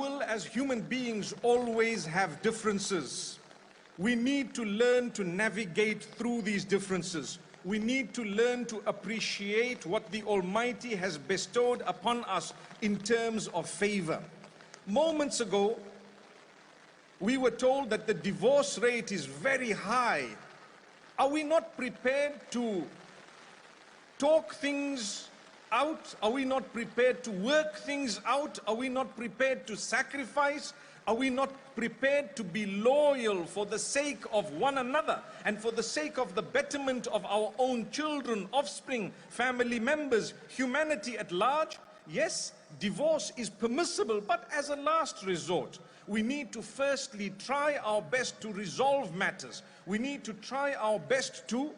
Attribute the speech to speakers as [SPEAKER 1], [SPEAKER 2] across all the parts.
[SPEAKER 1] will, as human beings, always have differences. We need to learn to navigate through these differences. We need to learn to appreciate what the Almighty has bestowed upon us in terms of favor. Moments ago, we were told that the divorce rate is very high. Are we not prepared to talk things out? Are we not prepared to work things out? Are we not prepared to sacrifice? Are we not prepared to be loyal for the sake of one another and for the sake of the betterment of our own children, offspring, family members, humanity at large? Yes, divorce is permissible, but as a last resort. We need to firstly try our best to resolve matters. We need to try our best to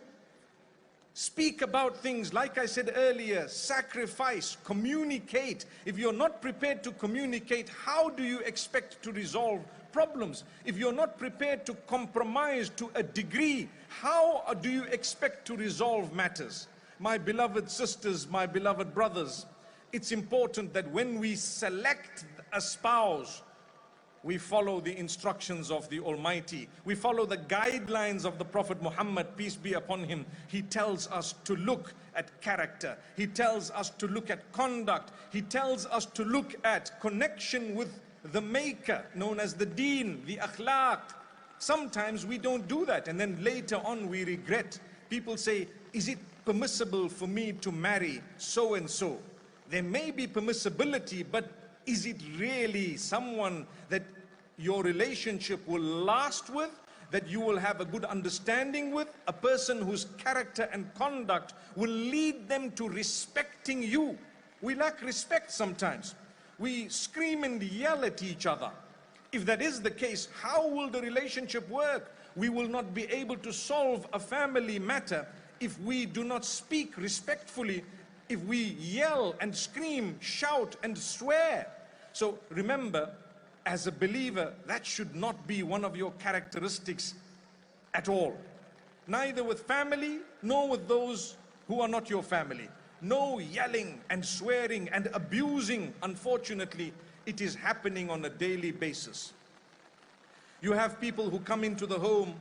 [SPEAKER 1] speak about things, like I said earlier, sacrifice, communicate. If you're not prepared to communicate, how do you expect to resolve problems? If you're not prepared to compromise to a degree, how do you expect to resolve matters? My beloved sisters, my beloved brothers, it's important that when we select a spouse, we follow the instructions of the Almighty. We follow the guidelines of the Prophet Muhammad, peace be upon him. He tells us to look at character. He tells us to look at conduct. He tells us to look at connection with the Maker, known as the Deen, the Akhlaq. Sometimes we don't do that, and then later on we regret. People say, is it permissible for me to marry so and so? There may be permissibility, but is it really someone that your relationship will last with, that you will have a good understanding with, a person whose character and conduct will lead them to respecting you? We lack respect sometimes. We scream and yell at each other. If that is the case, how will the relationship work? We will not be able to solve a family matter if we do not speak respectfully, if we yell and scream, shout and swear. So remember, as a believer, that should not be one of your characteristics at all. Neither with family, nor with those who are not your family. No yelling and swearing and abusing. Unfortunately, it is happening on a daily basis. You have people who come into the home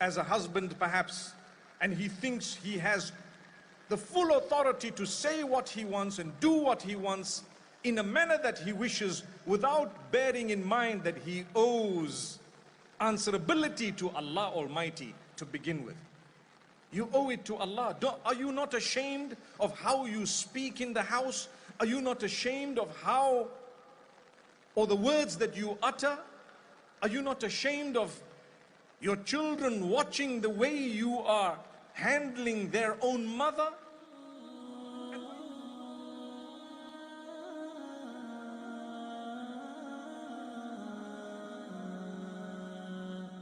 [SPEAKER 1] as a husband perhaps, and he thinks he has the full authority to say what he wants and do what he wants in a manner that he wishes, without bearing in mind that he owes answerability to Allah Almighty to begin with. You owe it to Allah. Are you not ashamed of how you speak in the house? Are you not ashamed of how, or the words that you utter? Are you not ashamed of your children watching the way you are handling their own mother?